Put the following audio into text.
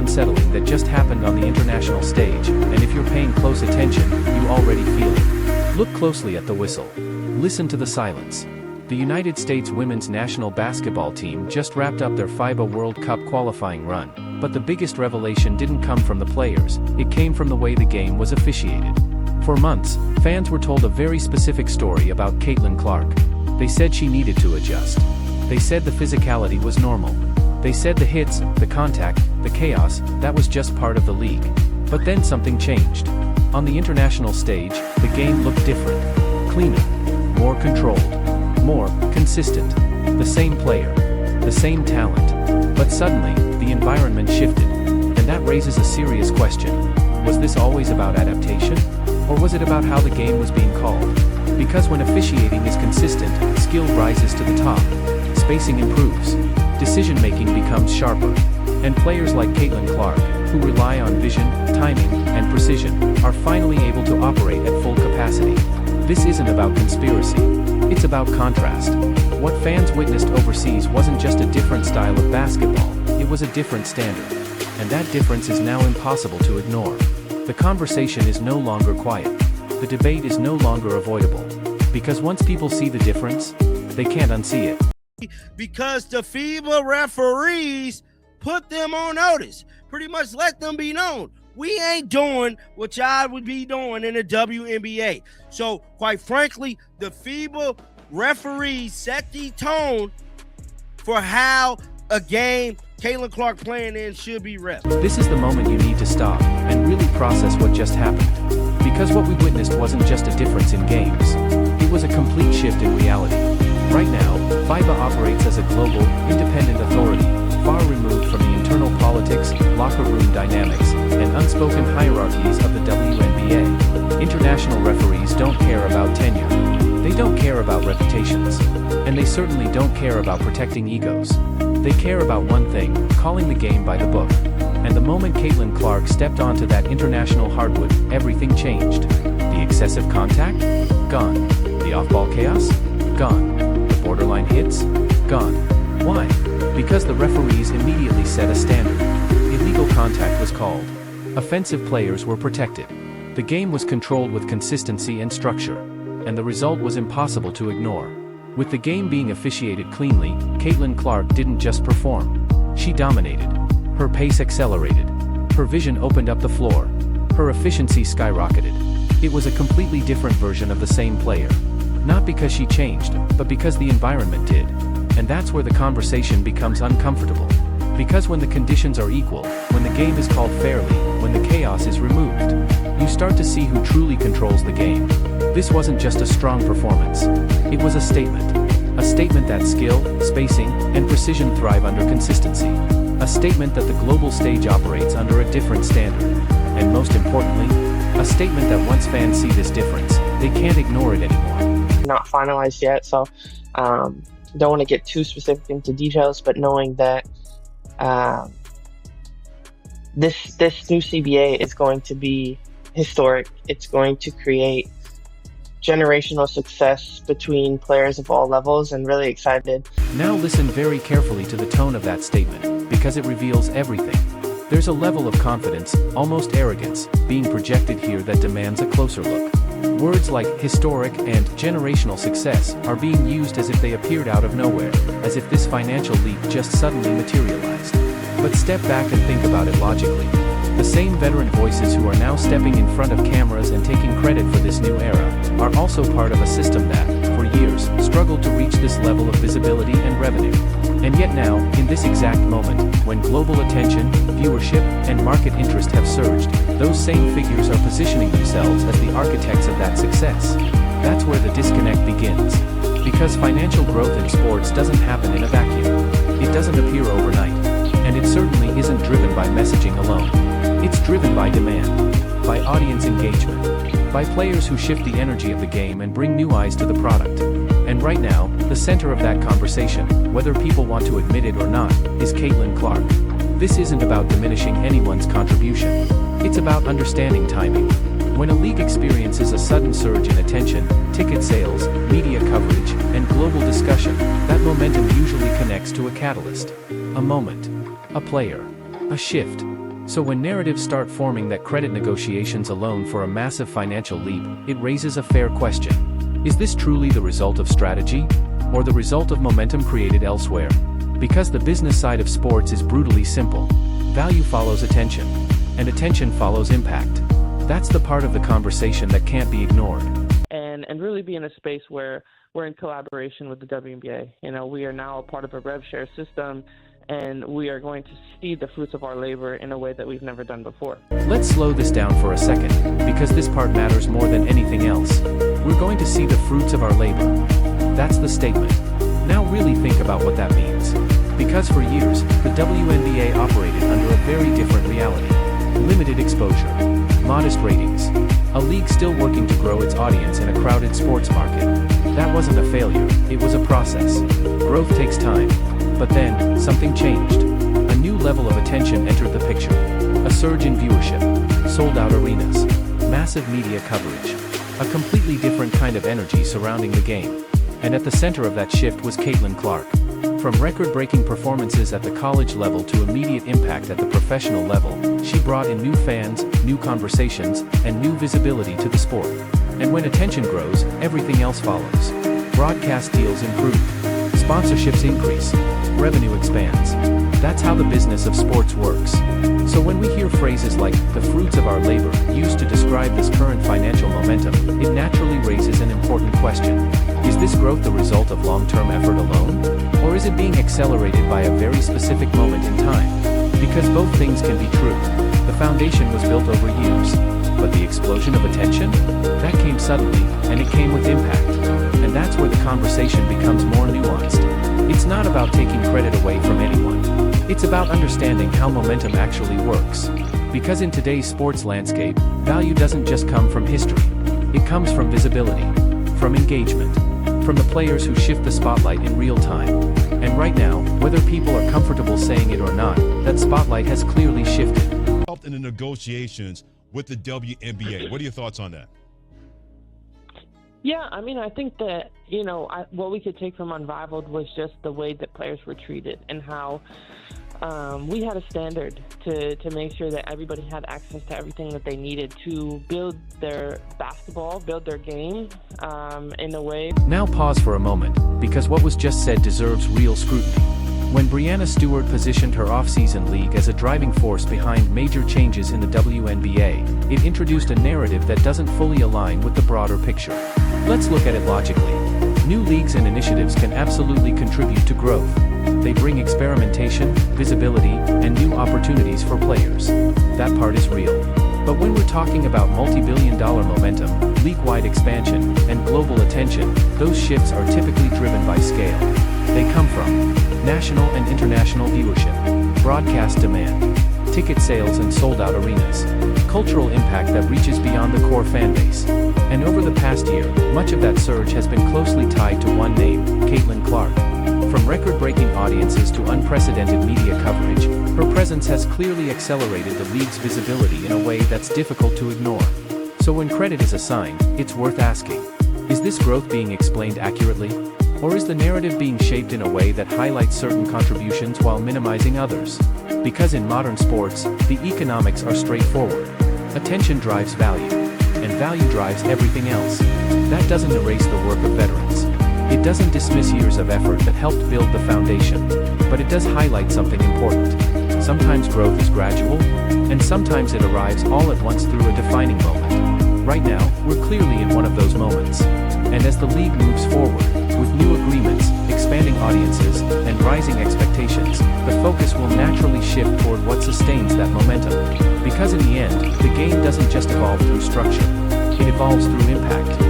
unsettling that just happened on the international stage, and if you're paying close attention, you already feel it. Look closely at the whistle. Listen to the silence. The United States women's national basketball team just wrapped up their FIBA World Cup qualifying run, but the biggest revelation didn't come from the players, it came from the way the game was officiated. For months, fans were told a very specific story about Caitlin Clark. They said she needed to adjust. They said the physicality was normal. They said the hits, the contact, the chaos, that was just part of the league. But then something changed. On the international stage, the game looked different. Cleaner. More controlled. More consistent. The same player. The same talent. But suddenly, the environment shifted. And that raises a serious question. Was this always about adaptation? Or was it about how the game was being called? Because when officiating is consistent, skill rises to the top. Spacing improves. Decision-making becomes sharper. And players like Caitlin Clark, who rely on vision, timing, and precision, are finally able to operate at full capacity. This isn't about conspiracy. It's about contrast. What fans witnessed overseas wasn't just a different style of basketball, it was a different standard. And that difference is now impossible to ignore. The conversation is no longer quiet. The debate is no longer avoidable. Because once people see the difference, they can't unsee it. Because the FIBA referees put them on notice, pretty much let them be known. We ain't doing what y'all would be doing in the WNBA. So, quite frankly, the FIBA referees set the tone for how a game Caitlin Clark playing in should be ref. This is the moment you need to stop and really process what just happened. Because what we witnessed wasn't just a difference in games. It was a complete shift in reality. Right now, FIBA operates as a global, independent authority, far removed from the internal politics, locker room dynamics, and unspoken hierarchies of the WNBA. International referees don't care about tenure. They don't care about reputations. And they certainly don't care about protecting egos. They care about one thing, calling the game by the book. And the moment Caitlin Clark stepped onto that international hardwood, everything changed. The excessive contact? Gone. The off-ball chaos? Gone. The borderline hits? Gone. Why? Because the referees immediately set a standard. Illegal contact was called. Offensive players were protected. The game was controlled with consistency and structure. And the result was impossible to ignore. With the game being officiated cleanly, Caitlin Clark didn't just perform. She dominated. Her pace accelerated. Her vision opened up the floor. Her efficiency skyrocketed. It was a completely different version of the same player. Not because she changed, but because the environment did. And that's where the conversation becomes uncomfortable. Because when the conditions are equal, when the game is called fairly, when the chaos is removed, you start to see who truly controls the game. This wasn't just a strong performance. It was a statement. A statement that skill, spacing, and precision thrive under consistency. A statement that the global stage operates under a different standard. And most importantly, a statement that once fans see this difference, they can't ignore it anymore. Not finalized yet, so don't want to get too specific into details, but knowing that this new CBA is going to be historic. It's going to create generational success between players of all levels, and really excited. Now listen very carefully to the tone of that statement, because it reveals everything. There's a level of confidence, almost arrogance, being projected here that demands a closer look. Words like historic and generational success are being used as if they appeared out of nowhere, as if this financial leap just suddenly materialized. But step back and think about it logically. The same veteran voices who are now stepping in front of cameras and taking credit for this new era are also part of a system that, for years, struggled to reach this level of visibility and revenue. And yet now, in this exact moment, when global attention, viewership, and market interest have surged, those same figures are positioning themselves as the architects of that success. That's where the disconnect begins. Because financial growth in sports doesn't happen in a vacuum. It doesn't appear overnight. And it certainly isn't driven by messaging alone. It's driven by demand, by audience engagement, by players who shift the energy of the game and bring new eyes to the product. And right now, the center of that conversation, whether people want to admit it or not, is Caitlin Clark. This isn't about diminishing anyone's contribution. It's about understanding timing. When a league experiences a sudden surge in attention, ticket sales, media coverage, and global discussion, that momentum usually connects to a catalyst. A moment. A player. A shift. So when narratives start forming that credit negotiations alone for a massive financial leap, it raises a fair question. Is this truly the result of strategy? Or the result of momentum created elsewhere? Because the business side of sports is brutally simple. Value follows attention. And attention follows impact. That's the part of the conversation that can't be ignored. And really be in a space where we're in collaboration with the WNBA. You know, we are now a part of a rev share system, and we are going to see the fruits of our labor in a way that we've never done before. Let's slow this down for a second, because this part matters more than anything else. We're going to see the fruits of our labor. That's the statement. Now really think about what that means. Because for years, the WNBA operated under a very different reality. Limited exposure, modest ratings, a league still working to grow its audience in a crowded sports market. That wasn't a failure, it was a process. Growth takes time. But then, something changed. A new level of attention entered the picture. A surge in viewership, sold-out arenas, massive media coverage, a completely different kind of energy surrounding the game. And at the center of that shift was Caitlin Clark. From record-breaking performances at the college level to immediate impact at the professional level, she brought in new fans, new conversations, and new visibility to the sport. And when attention grows, everything else follows. Broadcast deals improve, sponsorships increase, revenue expands. That's how the business of sports works. So when we hear phrases like the fruits of our labor used to describe this current financial momentum, it naturally raises an important question. Is this growth the result of long-term effort alone? Or is it being accelerated by a very specific moment in time? Because both things can be true. The foundation was built over years. But the explosion of attention? That came suddenly, and it came with impact. And that's where the conversation becomes more nuanced. It's not about taking credit away from anyone. It's about understanding how momentum actually works. Because in today's sports landscape, value doesn't just come from history. It comes from visibility, from engagement, from the players who shift the spotlight in real time. And right now, whether people are comfortable saying it or not, that spotlight has clearly shifted. In the negotiations with the WNBA. What are your thoughts on that? Yeah, I mean, I think that, you know, what we could take from Unrivaled was just the way that players were treated and how we had a standard to make sure that everybody had access to everything that they needed to build their basketball, build their game in a way. Now pause for a moment, because what was just said deserves real scrutiny. When Breanna Stewart positioned her off-season league as a driving force behind major changes in the WNBA, it introduced a narrative that doesn't fully align with the broader picture. Let's look at it logically. New leagues and initiatives can absolutely contribute to growth. They bring experimentation, visibility, and new opportunities for players. That part is real. But when we're talking about multi-billion-dollar momentum, league-wide expansion, and global attention, those shifts are typically driven by scale. They come from national and international viewership, broadcast demand, ticket sales and sold-out arenas, cultural impact that reaches beyond the core fan base. And over the past year, much of that surge has been closely tied to one name, Caitlin Clark. From record-breaking audiences to unprecedented media coverage, her presence has clearly accelerated the league's visibility in a way that's difficult to ignore. So when credit is assigned, it's worth asking, is this growth being explained accurately? Or is the narrative being shaped in a way that highlights certain contributions while minimizing others? Because in modern sports, the economics are straightforward. Attention drives value, and value drives everything else. That doesn't erase the work of veterans. It doesn't dismiss years of effort that helped build the foundation, but it does highlight something important. Sometimes growth is gradual, and sometimes it arrives all at once through a defining moment. Right now, we're clearly in one of those moments. And as the league moves forward, with new agreements, expanding audiences, and rising expectations, the focus will naturally shift toward what sustains that momentum. Because in the end, the game doesn't just evolve through structure. It evolves through impact.